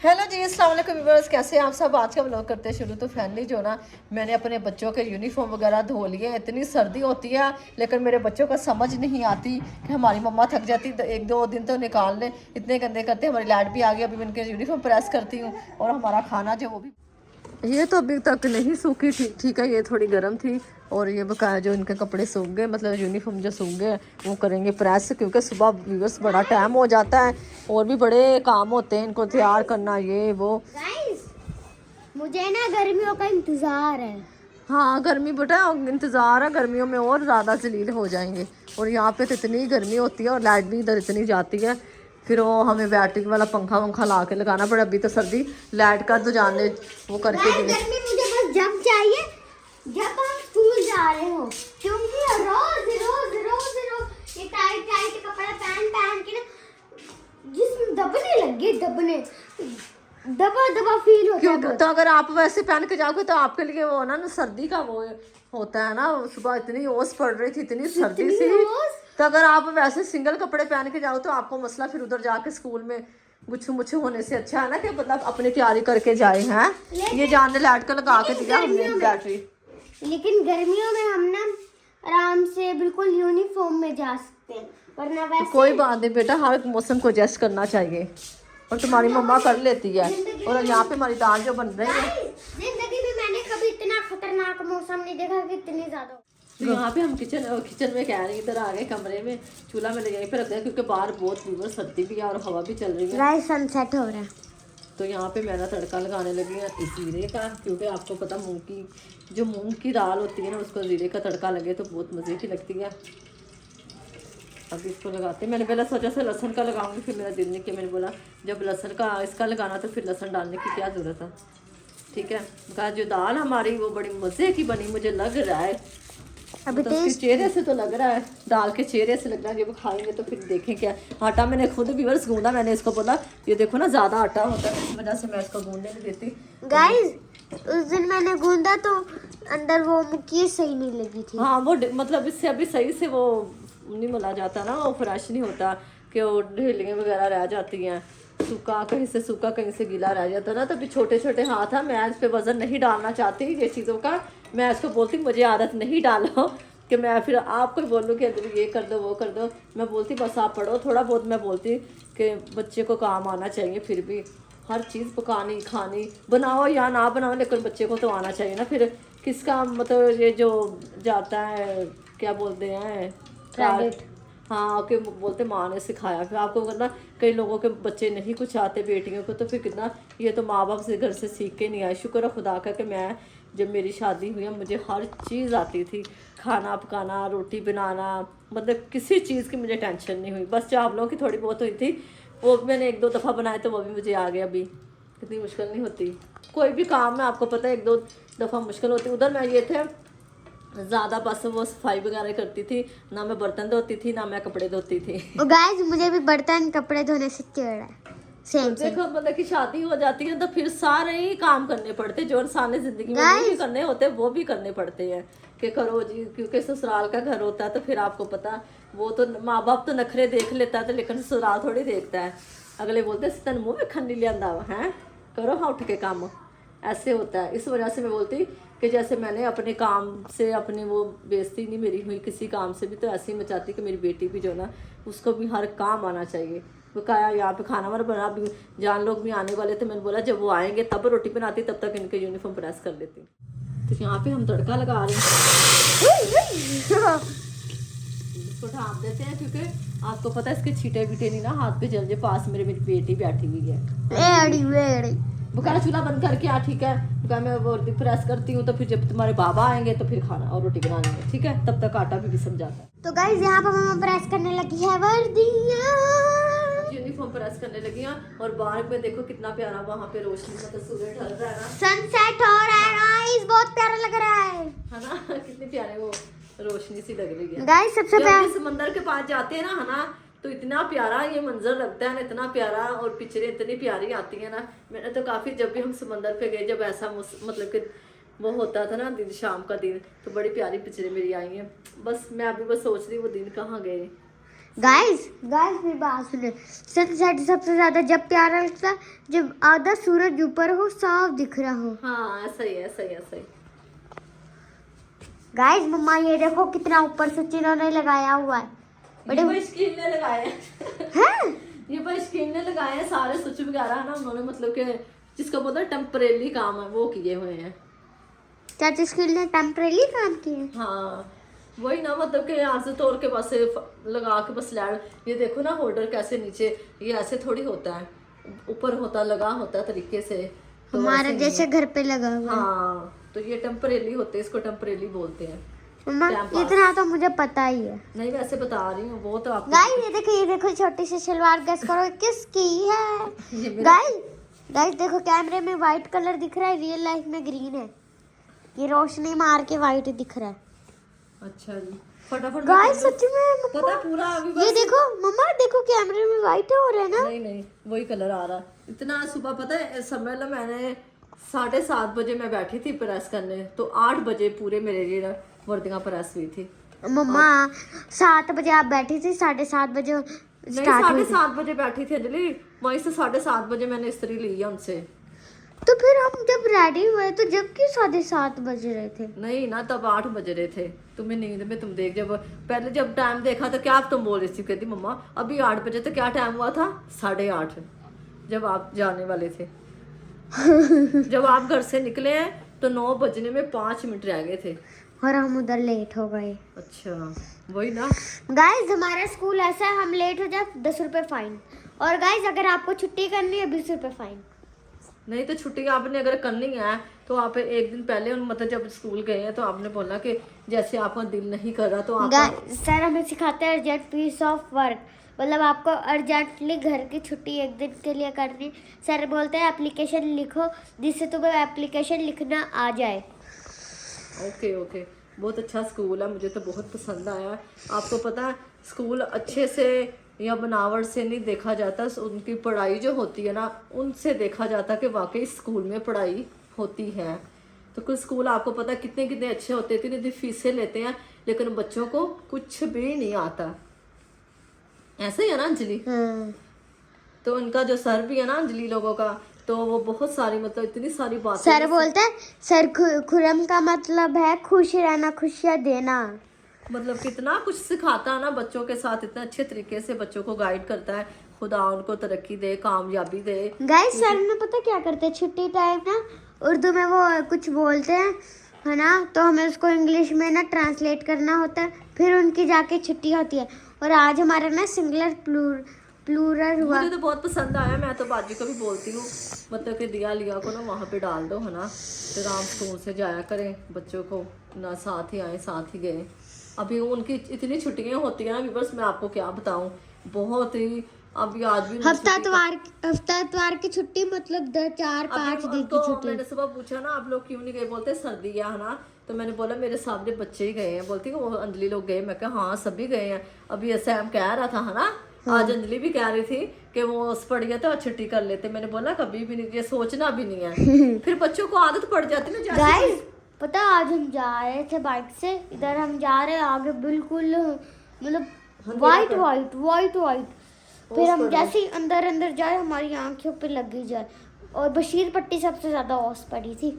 Hello जी, अस्सलाम वालेकुम viewers, कैसे हैं आप सब। आज का व्लॉग करते हैं शुरू। तो फाइनली जो ना मैंने अपने बच्चों के यूनिफॉर्म वगैरह धो लिए। इतनी सर्दी होती है लेकिन मेरे बच्चों को समझ नहीं आती कि हमारी मम्मा थक जाती तो एक दो दिन तो निकाल लें, इतने गंदे करते। हमारी लाइट भी आ गई, अभी मैं इनके यूनिफॉर्म प्रेस करती हूँ और हमारा खाना जो वो भी, ये तो अभी तक नहीं सूखी। ठीक ठीक है, ये थोड़ी गर्म थी। और ये बकाया जो इनके कपड़े सूख गए, मतलब यूनिफॉर्म जो सूख गए वो करेंगे प्रेस, क्योंकि सुबह व्यूअर्स बड़ा टाइम हो जाता है और भी बड़े काम होते हैं इनको तैयार करना, ये वो। गाइस, मुझे ना गर्मियों का इंतजार है। हाँ गर्मी बेटा इंतज़ार है, गर्मियों में और ज़्यादा जलील हो जाएंगे। और यहाँ पे तो इतनी गर्मी होती है और लाइट भी इधर इतनी जाती है, फिर वो हमें बैटरी वाला पंखा वंखा ला के लगाना पड़ा। अभी तो सर्दी लाइट का तो जाने वो करके भी गर्मी मुझे बस जब चाहिए जब हम स्कूल जा रहे हो, क्योंकि रोज रोज रोज रोज ये टाइट टाइट कपड़ा पहन पहन के ना जिस्म दबने लगे, दबा दबा फील होता है। तो अगर आप वैसे पहन के जाओगे तो आपके लिए वो ना सर्दी का वो होता है ना। सुबह इतनी ओस पड़ रही थी, इतनी सर्दी सी। तो अगर आप वैसे सिंगल कपड़े पहन के जाओ तो आपको मसला फिर उधर जाके स्कूल में गुच्छू मुच्छू होने से अच्छा है ना कि मतलब अपनी तैयारी करके जाए हैं। ये जान लाइट का लगा के दिया हमने बैटरी। लेकिन गर्मियों में हम ना आराम से बिल्कुल यूनिफॉर्म में जा सकते हैं, वरना वैसे कोई बात नहीं बेटा, हर मौसम को एडजस्ट करना चाहिए और तुम्हारी मम्मा कर लेती है। और यहाँ पे हमारी दाल जो बन रही है, जिंदगी में मैंने कभी इतना खतरनाक मौसम नहीं देखा कि इतनी ज्यादा। तो यहाँ पे हम किचन में कह रहे हैं, इधर आ गए कमरे में, चूल्हा में यहीं पे रख दिया क्योंकि बाहर बहुत व्यूअर सर्दी भी है और हवा भी चल रही है। राइस सनसेट हो रहा है। तो यहाँ पे मैंने तड़का लगाने लगी है इस जीरे का, क्योंकि आपको पता मूंग की दाल होती है ना, उसको जीरे का तड़का लगे तो बहुत मज़े की लगती है। अब इसको लगाते हैं। मैंने पहले सोचा से लहसुन का लगाऊंगी, फिर मेरा दिल नहीं किया। मैंने बोला जब लहसुन का इसका लगाना तो फिर लहसुन डालने की क्या ज़रूरत है। ठीक है, कहा जो दाल हमारी वो बड़ी मज़े की बनी, मुझे लग रहा है। अभी तो उसके चेहरे से तो लग रहा है, दाल के चेहरे से लग रहा है। जब खाएंगे तो फिर देखें क्या। आटा मैंने खुद व्यूअर्स गूंदा, मैंने इसको बोला ये देखो ना ज़्यादा आटा होता है, इस वजह से मैं इसको गूंदने नहीं देती। गाइस, उस दिन मैंने गूंदा तो अंदर वो मुक्की सही नहीं लगी थी। हाँ वो मतलब इससे अभी सही से वो नहीं मिला जाता ना, वो फ्रेश नहीं होता कि वो ढीलियाँ वगैरह रह जाती हैं, सूखा कहीं से सूखा कहीं से गीला रह जाता ना। तो अभी छोटे छोटे हाथ है, मैं इस पे वजन नहीं डालना चाहती ये चीज़ों का। मैं इसको बोलती मुझे आदत नहीं डालो कि मैं फिर आपको बोलूँ कि ये कर दो वो कर दो। मैं बोलती बस आप पढ़ो थोड़ा बहुत। मैं बोलती कि बच्चे को काम आना चाहिए, फिर भी हर चीज़ पकानी खानी बनाओ या ना बनाओ लेकिन बच्चे को तो आना चाहिए ना। फिर किसका मतलब ये जो जाता है क्या बोलते हैं क्रेडिट। हाँ कि बोलते माँ ने सिखाया। फिर आपको वरना कई लोगों के बच्चे नहीं कुछ आते बेटियों को, तो फिर कितना ये तो माँ बाप से घर से सीख के नहीं आए। शुक्र है खुदा का कि मैं जब मेरी शादी हुई है मुझे हर चीज़ आती थी, खाना पकाना रोटी बनाना, मतलब किसी चीज़ की मुझे टेंशन नहीं हुई। बस चावलों की थोड़ी बहुत हुई थी, वो मैंने एक दो दफ़ा बनाए तो वो भी मुझे आ गया। अभी इतनी मुश्किल नहीं होती कोई भी काम में, आपको पता है एक दो दफ़ा मुश्किल होती। उधर मैं ये थे ज़्यादा बस वो सफाई वगैरह करती थी, ना मैं बर्तन धोती थी ना मैं कपड़े धोती थी। गाइस, मुझे भी बर्तन कपड़े धोने से चिढ़ है। सेम देखो मतलब कि शादी हो जाती है तो फिर सारे ही काम करने पड़ते, जो इंसान ने जिंदगी में नहीं भी करने होते वो भी करने पड़ते हैं कि करो जी, क्योंकि ससुराल का घर होता है। तो फिर आपको पता वो तो माँ बाप तो नखरे देख लेता है तो, लेकिन ससुराल थोड़ी देखता है। अगले बोलते तेन मुँह में खंडी लिया है, करो हाँ उठ के काम, ऐसे होता है। इस वजह से मैं बोलती कि जैसे मैंने अपने काम से अपनी वो बेइज्जती नहीं मेरी हुई किसी काम से भी, तो ऐसे ही मैं चाहती कि मेरी बेटी भी जो ना उसको भी हर काम आना चाहिए। बकाया यहाँ पे खाना वाना बना, भी जान लोग भी आने वाले थे। मैंने बोला जब वो आएंगे तब रोटी बनाती, तब तक इनके यूनिफॉर्म प्रेस कर देती। तो यहाँ पे हम तड़का लगा रहे हैं, इसको ढाँप देते हैं क्योंकि आपको पता है इसके छींटे बीटे नहीं ना हाथ पे जल जाए। पास मेरी बेटी बैठी हुई है, बुखारा चूल्हा बंद करके आ। ठीक है, मैं वो प्रेस करती हूँ तो फिर जब तुम्हारे बाबा आएंगे तो फिर खाना और रोटी बना लेंगे। ठीक है, तब तक आटा भी समझ जाता है। तो गाइस, यहाँ पर मम्मा प्रेस करने लगी है वर्दियाँ, यूनिफॉर्म प्रेस करने लगी हैं। और बाहर में देखो कितना प्यारा वहाँ पे रोशनी, मतलब सूरज ढल रहा है ना, सनसेट हो रहा है गाइस, बहुत प्यारा लग रहा है ना कितनी प्यारे वो रोशनी सी लग रही है। गाइस। सबसे जब प्यारा भी समंदर के पास जाते हैं ना है ना, तो इतना प्यारा ये मंजर लगता है ना, इतना प्यारा। और पिक्चरें इतनी प्यारी आती है ना। मैंने तो काफ़ी, जब भी हम समंदर पे गए जब ऐसा मतलब कि वो होता था ना दिन, शाम का दिन, तो बड़ी प्यारी पिक्चरें मेरी आई हैं। बस मैं अभी बस सोच रही वो दिन कहाँ गए। गाइस मेरी बात सुने, सनसेट सबसे ज्यादा जब प्यारा लगता है जब आधा सूरज ऊपर हो, साफ दिख रहा हो। हाँ ऐसा ही है, सही है सही। गाइस मम्मा ये देखो कितना ऊपर स्विच इन्होंने लगाया हुआ है। ये भाई स्क्रीन ने लगाए हैं? ये भाई स्क्रीन ने लगाए हैं सारे स्विच वगैरह है ना उन्होंने, मतलब कि जिसका बोलते हैं टेम्परेरी काम है वो किए हुए हैं। चाची स्किल ने टेम्परेरी काम किए। हाँ वही ना, मतलब कि यहाँ से तोड़ के बस लगा के बस लैड, ये देखो ना होल्डर कैसे नीचे, ये ऐसे थोड़ी होता है, ऊपर होता लगा होता है तरीके से, तो हमारा ऐसे जैसे घर पे लगा हुआ है। हाँ तो ये टेम्परेरी होते हैं, इसको टेम्परेरी बोलते हैं। मम्मा टाइम पास। इतना तो मुझे पता ही है। नहीं वैसे बता रही हूँ, वो तो आपको गाइस ये देखो छोटी सी शलवार, गेस करो किसकी है। ये मेरा- गाइस देखो कैमरे में व्हाइट कलर दिख रहा है, रियल लाइफ में ग्रीन है। ये रोशनी मार के व्हाइट दिख रहा है। अच्छा जी फटाफट गाइस सच में पता पूरा अभी ये बस देखो मम्मा, देखो कैमरे में व्हाइट हो रहा है ना। नहीं वही कलर आ रहा। इतना सुबह पता है समय ला मैंने 7:30 बजे मैं बैठी थी प्रेस करने, तो 8 बजे पूरे मेरे लिए वर्दियां प्रेस हुई थी। मम्मा 7 बजे आप बैठी थी, 7:30 बजे नहीं स्टार्ट हुई थी। 7:30 बजे बैठी थी अंजलि, वहीं से 7:30 बजे मैंने इस्त्री ली है उनसे। तो फिर हम जब रेडी हुए तो जब क्यों 7:30 बज रहे थे? नहीं ना तब 8 बज रहे थे, तुम्हें नींद में तुम देख, जब पहले जब टाइम देखा तो क्या तुम बोल रही थी, कहती मम्मा अभी 8 बजे, तो क्या टाइम हुआ था 8:30 जब आप जाने वाले थे। जब आप घर से निकले हैं तो 9 बजने में 5 मिनट रह गए थे और हम उधर लेट हो गए। अच्छा वही ना। गाइस हमारा स्कूल ऐसा है, हम लेट हो जाए 10 रुपए फाइन, और गाइस अगर आपको छुट्टी करनी है 20 रुपए फाइन। नहीं तो छुट्टी आपने अगर करनी है तो आप एक दिन पहले मतलब जब स्कूल गए हैं तो आपने बोला कि जैसे आपका दिल नहीं कर रहा तो आप सर हमें सिखाते हैं अर्जेंट पीस ऑफ वर्क, मतलब आपको अर्जेंटली घर की छुट्टी एक दिन के लिए करनी। सर बोलते हैं एप्लीकेशन लिखो जिससे तुम्हें एप्लीकेशन लिखना आ जाए। ओके बहुत अच्छा स्कूल है, मुझे तो बहुत पसंद आया। आपको पता है स्कूल अच्छे से या बनावट से नहीं देखा जाता, उनकी पढ़ाई जो होती है ना उनसे देखा जाता कि वाकई स्कूल में पढ़ाई होती है। तो कुछ स्कूल आपको पता है कितने कितने अच्छे होते हैं, इतनी फीसें लेते हैं लेकिन बच्चों को कुछ भी नहीं आता। ऐसे ही है ना अंजलि? तो उनका जो सर भी है ना अंजलि लोगों का, तो वो बहुत सारी मतलब इतनी सारी बातें सर बोलते हैं सर खुरम का मतलब है खुश रहना, खुशियाँ देना। मतलब कितना कुछ सिखाता है ना बच्चों के साथ, इतना अच्छे तरीके से बच्चों को गाइड करता है। खुदा उनको तरक्की दे, कामयाबी दे। गाइस सर में पता क्या करते हैं, छुट्टी टाइम ना उर्दू में वो कुछ बोलते हैं है ना, तो हमें उसको इंग्लिश में ना ट्रांसलेट करना होता है, फिर उनकी जाके छुट्टी होती है। और आज हमारा ना सिंगुलर प्लूरल हुआ। मुझे तो बहुत पसंद आया, मैं तो बाजी को भी बोलती हूँ मतलब कि दिया लिया को ना वहाँ पे डाल दो है ना, तो राम स्कूल से जाया करें बच्चों को ना, साथ ही आए साथ ही गए। अभी उनकी इतनी छुट्टियाँ होती हैं ना व्यूअर्स, मैं आपको क्या बताऊँ, बहुत ही। अभी आज भी हफ्ता इतवार की छुट्टी मतलब 4-5 दिन की छुट्टी। मैंने सुबह पूछा ना आप लोग क्यों नहीं गए, बोलते सर्दी है ना, तो मैंने बोला मेरे सामने बच्चे ही गए हैं, बोलती वो अंजलि लोग गए। मैं कहा हाँ सभी गए हैं। अभी ऐसे हम कह रहा था है ना, आज अंजलि भी कह रही थी कि वो उस पड़ गया तो छुट्टी कर लेते। मैंने बोला कभी भी नहीं, ये सोचना भी नहीं है। फिर बच्चों को आदत पड़ जाती ना। गाइस पता आज हम जा रहे थे बाइक से, इधर हम जा रहे हैं आगे बिल्कुल मतलब वाइट, फिर हम जैसे ही अंदर जाए हमारी आंखों पे लगी जाए, और बशीर पट्टी सबसे ज्यादा औस पड़ी थी।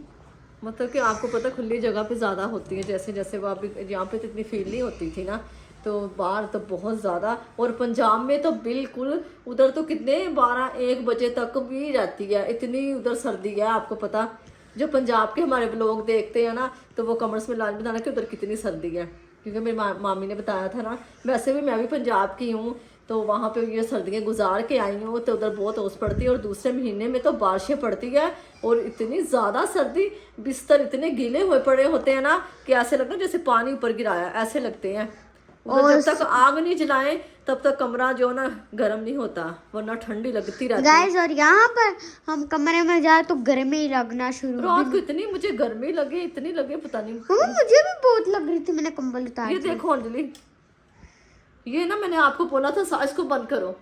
मतलब कि आपको पता खुली जगह पे ज़्यादा होती है, जैसे जैसे वो अभी यहाँ पे तो इतनी फील नहीं होती थी ना, तो बाहर तो बहुत ज़्यादा। और पंजाब में तो बिल्कुल उधर तो कितने 12-1 बजे तक भी रहती है, इतनी उधर सर्दी है। आपको पता जो पंजाब के हमारे लोग देखते हैं ना, तो वो कमर्स में लाल बताना कि उधर कितनी सर्दी है, क्योंकि मेरी मामी ने बताया था ना। वैसे भी मैं भी पंजाब की हूँ, तो वहाँ पे ये सर्दियाँ गुजार के आई हूँ, तो उधर बहुत ओस पड़ती है। और दूसरे महीने में तो बारिशें पड़ती है और इतनी ज़्यादा सर्दी, बिस्तर इतने गीले हुए पड़े होते हैं ना कि ऐसे लगता है जैसे पानी ऊपर गिराया, ऐसे लगते हैं। और जब तक आग नहीं जलाएं तब तक कमरा जो ना गर्म नहीं होता, वरना ठंडी लगती रहती है। गाइस और यहाँ पर हम कमरे में जाए तो गर्मी लगना शुरू। रात को इतनी मुझे गर्मी लगी, इतनी लगी पता नहीं। मुझे भी बहुत लग रही थी, मैंने कंबल उतार ये देखो अंजलि, ये ना मैंने आपको बोला था इसको बंद करो।